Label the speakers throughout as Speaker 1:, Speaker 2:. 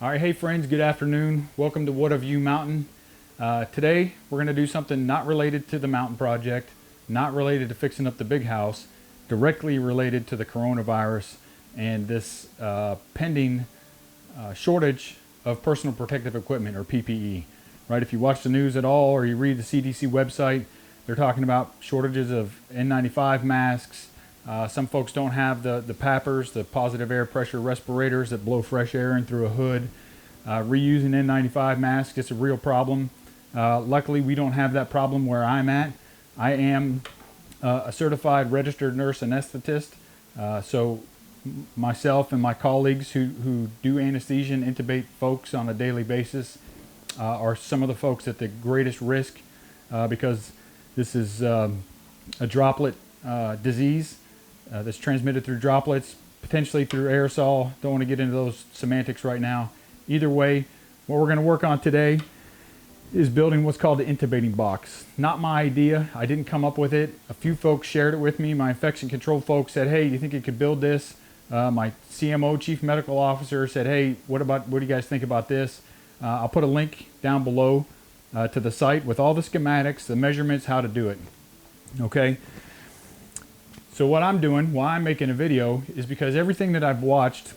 Speaker 1: All right, hey friends, good afternoon. Welcome to What of You Mountain. Today we're going to do something not related to the mountain project, not related to fixing up the big house, directly related to the coronavirus and this pending shortage of personal protective equipment, or PPE. Right? If you watch the news at all or you read the CDC website, they're talking about shortages of N95 masks. Some folks don't have the PAPRs, the positive air pressure respirators that blow fresh air in through a hood. Reusing N95 masks is a real problem. Luckily, we don't have that problem where I'm at. I am a certified registered nurse anesthetist. So myself and my colleagues who do anesthesia and intubate folks on a daily basis are some of the folks at the greatest risk because this is a droplet disease that's transmitted through droplets, potentially through aerosol. Don't want to get into those semantics right now. Either way, what we're going to work on today is building what's called the intubating box. Not my idea. I didn't come up with it. A few folks shared it with me. My infection control folks said, hey, do you think you could build this? My CMO, Chief Medical Officer, said, hey, what do you guys think about this? I'll put a link down below to the site with all the schematics, the measurements, how to do it. Okay? So what I'm doing, why I'm making a video, is because everything that I've watched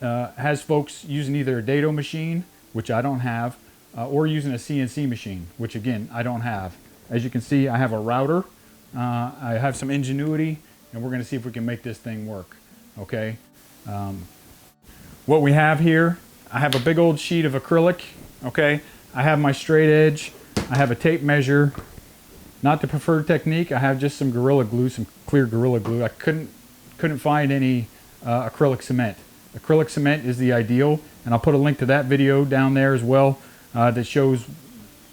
Speaker 1: has folks using either a dado machine, which I don't have, or using a CNC machine, which again, I don't have. As you can see, I have a router, I have some ingenuity, and we're gonna see if we can make this thing work, okay? What we have here, I have a big old sheet of acrylic, okay? I have my straight edge, I have a tape measure. Not the preferred technique. I have just some Gorilla Glue, some clear Gorilla Glue. I couldn't find any acrylic cement. Acrylic cement is the ideal, and I'll put a link to that video down there as well that shows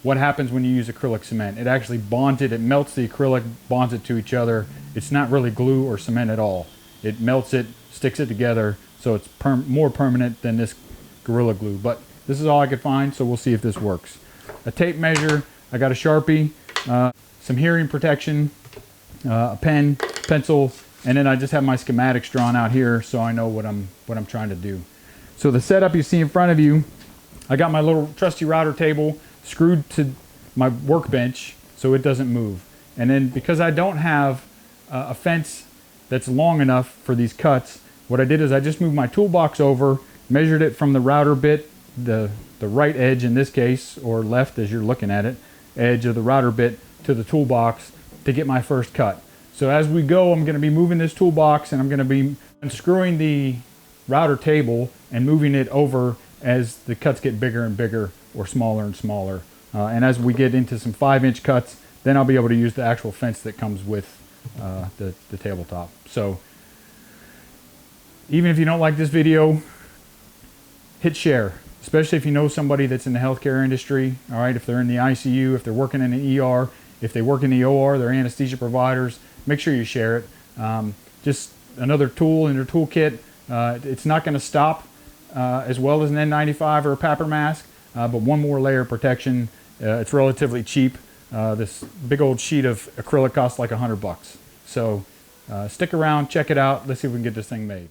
Speaker 1: what happens when you use acrylic cement. It actually bonds it. It melts the acrylic, bonds it to each other. It's not really glue or cement at all. It melts it, sticks it together, so it's more permanent than this Gorilla Glue. But this is all I could find, so we'll see if this works. A tape measure. I got a Sharpie. Some hearing protection, a pen, pencil, and then I just have my schematics drawn out here so I know what I'm trying to do. So the setup you see in front of you, I got my little trusty router table screwed to my workbench so it doesn't move. And then because I don't have a fence that's long enough for these cuts, what I did is I just moved my toolbox over, measured it from the router bit, the right edge in this case, or left as you're looking at it, edge of the router bit, to the toolbox to get my first cut. So as we go, I'm going to be moving this toolbox and I'm going to be unscrewing the router table and moving it over as the cuts get bigger and bigger or smaller and smaller. And as we get into some 5-inch cuts, then I'll be able to use the actual fence that comes with the tabletop. So even if you don't like this video, hit share, especially if you know somebody that's in the healthcare industry. All right, if they're in the ICU, if they're working in the ER, if they work in the OR, they're anesthesia providers, make sure you share it. Just another tool in your toolkit. It's not going to stop as well as an N95 or a PAPR mask, but one more layer of protection. It's relatively cheap. This big old sheet of acrylic costs like $100. So stick around, check it out. Let's see if we can get this thing made.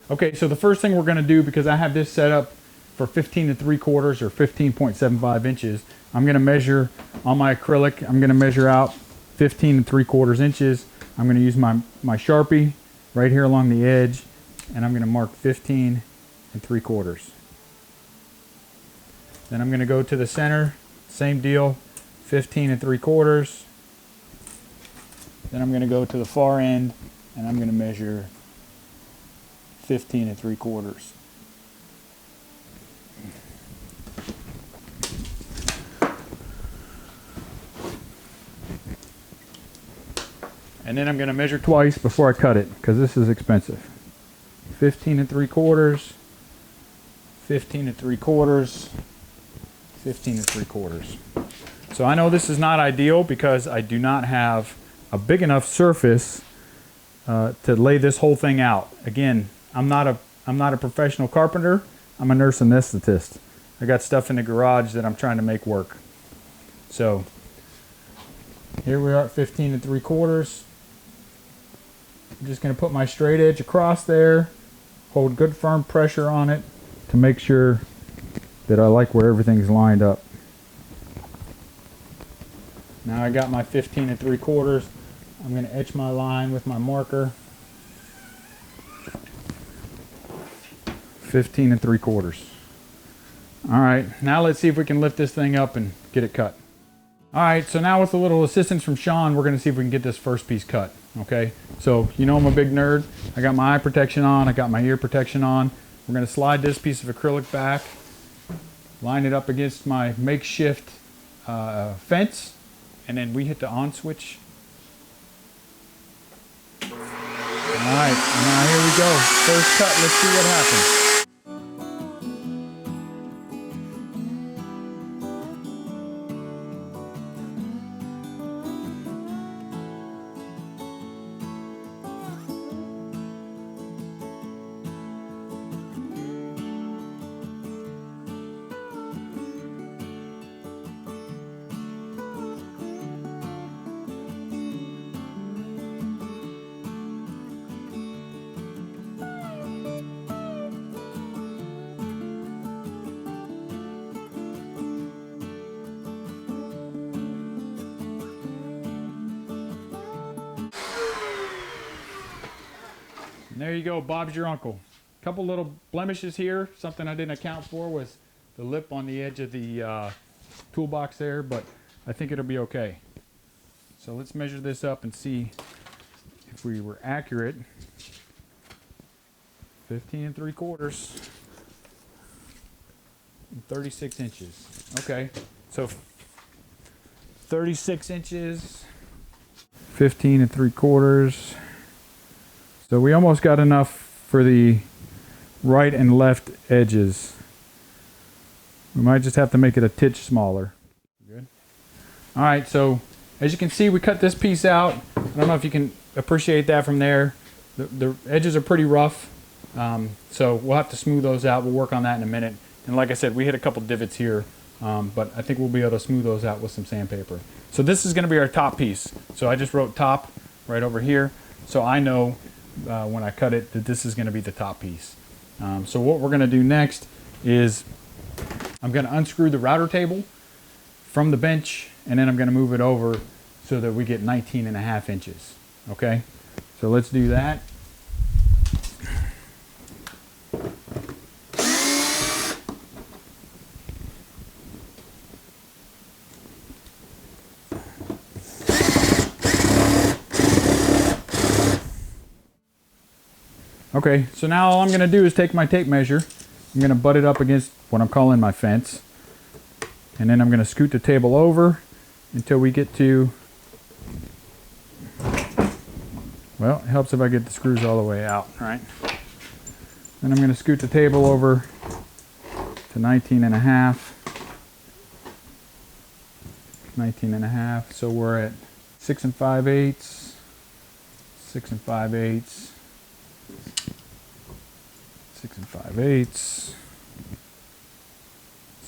Speaker 1: Okay, so the first thing we're going to do, because I have this set up for 15 3/4 or 15.75 inches, I'm going to measure on my acrylic. I'm going to measure out 15 3/4 inches. I'm going to use my Sharpie right here along the edge, and I'm going to mark 15 3/4. Then I'm going to go to the center, same deal, 15 3/4. Then I'm going to go to the far end, and I'm going to measure 15 3/4. And then I'm going to measure twice before I cut it, because this is expensive. 15 3/4, 15 3/4, 15 3/4. So I know this is not ideal because I do not have a big enough surface to lay this whole thing out. Again, I'm not a professional carpenter. I'm a nurse anesthetist. I got stuff in the garage that I'm trying to make work. So here we are at 15 3/4. I'm just going to put my straight edge across there, hold good firm pressure on it, to make sure that I like where everything's lined up. Now I got my 15 3/4. I'm going to etch my line with my marker. 15 3/4. All right, now let's see if we can lift this thing up and get it cut. All right, so now with a little assistance from Sean, we're going to see if we can get this first piece cut. Okay, so you know I'm a big nerd. I got my eye protection on, I got my ear protection on. We're going to slide this piece of acrylic back, line it up against my makeshift fence, and then we hit the on switch. All right, now here we go. First cut, let's see what happens. And there you go, Bob's your uncle. A couple little blemishes here. Something I didn't account for was the lip on the edge of the toolbox there, but I think it'll be okay. So let's measure this up and see if we were accurate. 15 3/4 and 36 inches. Okay, so 36 inches, 15 3/4. So we almost got enough for the right and left edges. We might just have to make it a titch smaller. Good. All right, so as you can see, we cut this piece out. I don't know if you can appreciate that from there. The edges are pretty rough, so we'll have to smooth those out. We'll work on that in a minute. And like I said, we hit a couple divots here, but I think we'll be able to smooth those out with some sandpaper. So this is going to be our top piece. So I just wrote top right over here, so I know when I cut it that this is going to be the top piece. So what we're going to do next is I'm going to unscrew the router table from the bench, and then I'm going to move it over so that we get 19 1/2 inches. Okay, so let's do that. Okay, so now all I'm going to do is take my tape measure. I'm going to butt it up against what I'm calling my fence. And then I'm going to scoot the table over until we get to, well, it helps if I get the screws all the way out, right? Then I'm going to scoot the table over to 19 1/2. 19 1/2, so we're at 6 5/8, 6 5/8. 6 5/8,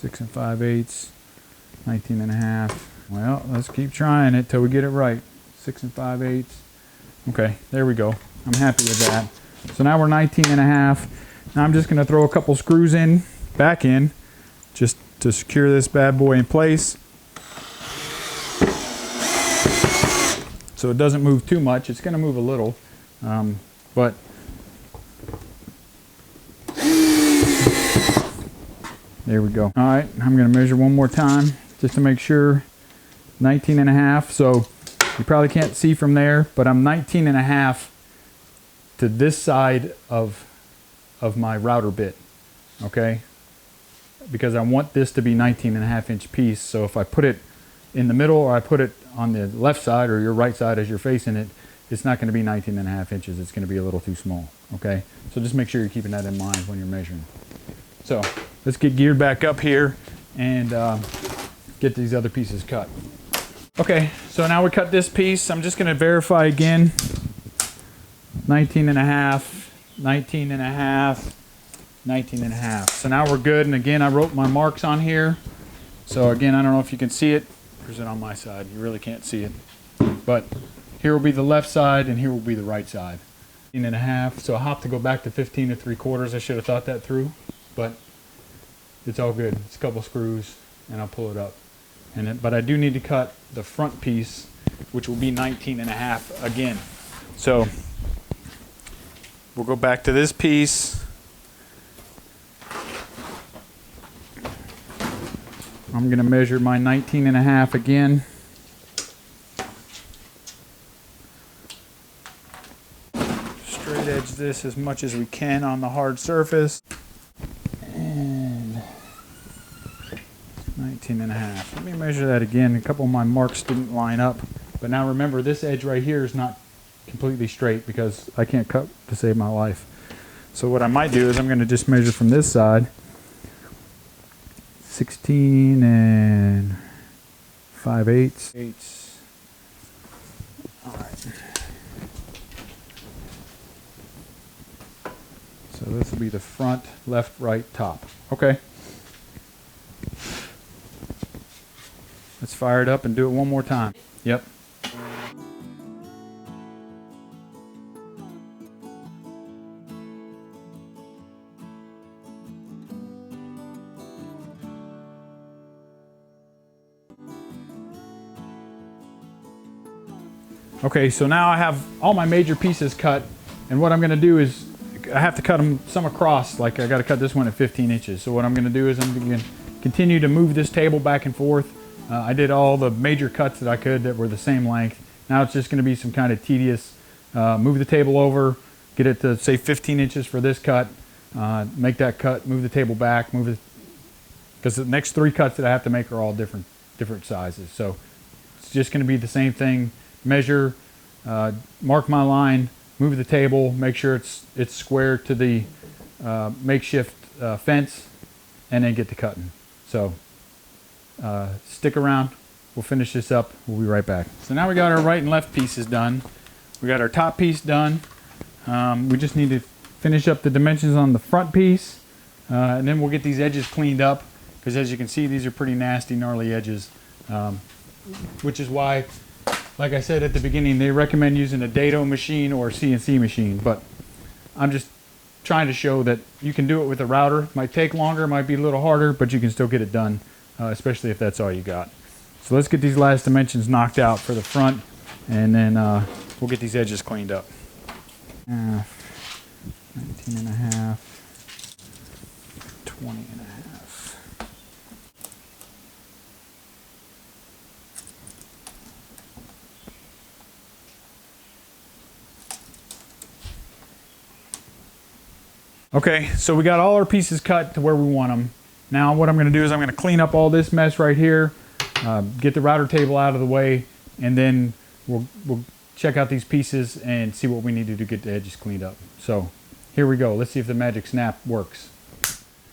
Speaker 1: 6 5/8, 19 1/2. Well, let's keep trying it till we get it right. 6 5/8. Okay, there we go. I'm happy with that. So now we're 19 1/2. Now I'm just going to throw a couple screws in, back in, just to secure this bad boy in place. So it doesn't move too much. It's going to move a little, but there we go. All right, I'm going to measure one more time just to make sure. 19 1/2. So you probably can't see from there, but I'm 19 1/2 to this side of my router bit. Okay, because I want this to be 19 1/2 inch piece. So if I put it in the middle or I put it on the left side or your right side as you're facing it, it's not going to be 19 1/2 inches. It's going to be a little too small. Okay, so just make sure you're keeping that in mind when you're measuring. So let's get geared back up here and get these other pieces cut. Okay, so now we cut this piece. I'm just going to verify again. 19 1/2, 19 1/2, 19 1/2. So now we're good. And again, I wrote my marks on here. So again, I don't know if you can see it. Or is it on my side? You really can't see it. But here will be the left side and here will be the right side. 19 1/2. So I'll have to go back to 15 3/4. I should have thought that through. But it's all good. It's a couple screws and I'll pull it up. But I do need to cut the front piece, which will be 19.5 again. So we'll go back to this piece. I'm gonna measure my 19.5 again. Straight edge this as much as we can on the hard surface. And 19.5. Let me measure that again. A couple of my marks didn't line up. But now remember, this edge right here is not completely straight because I can't cut to save my life. So what I might do is I'm gonna just measure from this side. 16 and 5/8. All right. So this will be the front, left, right, top. Okay. Let's fire it up and do it one more time. Yep. Okay, so now I have all my major pieces cut, and what I'm going to do is I have to cut them some across. Like I got to cut this one at 15 inches. So what I'm going to do is I'm going to continue to move this table back and forth. I did all the major cuts that I could that were the same length. Now it's just going to be some kind of tedious, move the table over, get it to say 15 inches for this cut, make that cut, move the table back, move it, because the next 3 cuts that I have to make are all different sizes. So it's just going to be the same thing. Measure, mark my line, move the table, make sure it's square to the makeshift fence, and then get to cutting. So stick around, we'll finish this up, we'll be right back. So now we got our right and left pieces done. We got our top piece done. We just need to finish up the dimensions on the front piece, and then we'll get these edges cleaned up, because as you can see, these are pretty nasty, gnarly edges, which is why, like I said at the beginning, they recommend using a dado machine or a CNC machine, but I'm just trying to show that you can do it with a router. It might take longer, might be a little harder, but you can still get it done, especially if that's all you got. So let's get these last dimensions knocked out for the front, and then we'll get these edges cleaned up. 19.5, 20.5. Okay, so we got all our pieces cut to where we want them. Now what I'm going to do is I'm going to clean up all this mess right here, get the router table out of the way, and then we'll check out these pieces and see what we need to do to get the edges cleaned up. So here we go. Let's see if the magic snap works.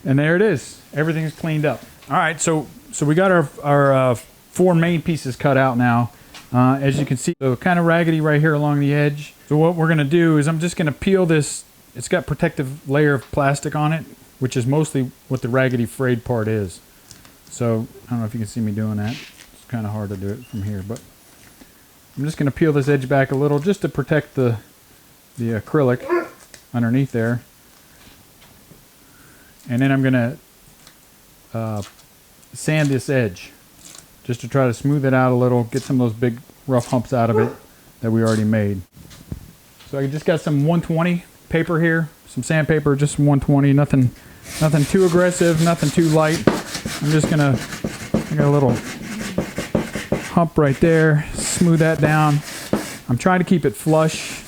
Speaker 1: And there it is. Everything's cleaned up. All right, so we got our 4 main pieces cut out now. As you can see, so kind of raggedy right here along the edge. So what we're going to do is I'm just going to peel this. It's got protective layer of plastic on it, which is mostly what the raggedy frayed part is. So I don't know if you can see me doing that. It's kind of hard to do it from here, but I'm just going to peel this edge back a little just to protect the acrylic underneath there. And then I'm going to sand this edge just to try to smooth it out a little, get some of those big rough humps out of it that we already made. So I just got some 120 paper here, some sandpaper, just 120, nothing too aggressive, nothing too light. I'm just gonna, I got a little hump right there, smooth that down. I'm trying to keep it flush,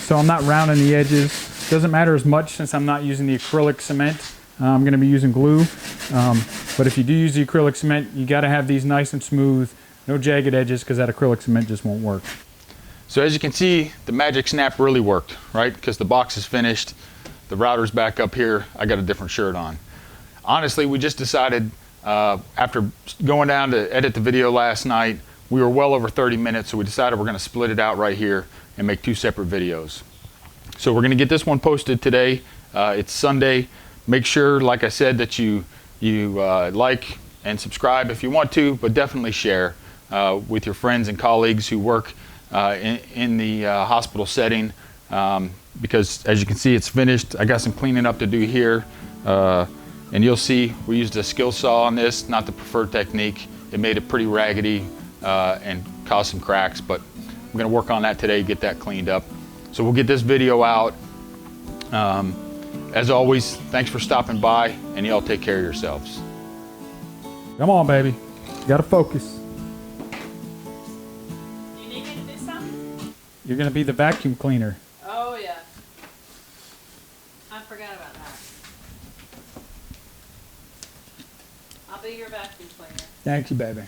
Speaker 1: so I'm not rounding the edges. Doesn't matter as much since I'm not using the acrylic cement. I'm gonna be using glue, but if you do use the acrylic cement, you gotta have these nice and smooth, no jagged edges, because that acrylic cement just won't work. So as you can see, the magic snap really worked, right? Because the box is finished, the router's back up here, I got a different shirt on. Honestly, we just decided, after going down to edit the video last night, we were well over 30 minutes, so we decided we're gonna split it out right here and make 2 separate videos. So we're gonna get this one posted today. It's Sunday. Make sure, like I said, that you like and subscribe if you want to, but definitely share with your friends and colleagues who work in the hospital setting, because as you can see, it's finished. I got some cleaning up to do here And you'll see we used a skill saw on this, not the preferred technique. It made it pretty raggedy and caused some cracks, but we're gonna work on that today, get that cleaned up. So we'll get this video out. As always, thanks for stopping by, and y'all take care of yourselves. Come on, baby. You gotta focus.
Speaker 2: You need me to do something?
Speaker 1: You're gonna be the vacuum cleaner.
Speaker 2: Oh, yeah. I forgot about that. I'll be your vacuum cleaner.
Speaker 1: Thank you, baby.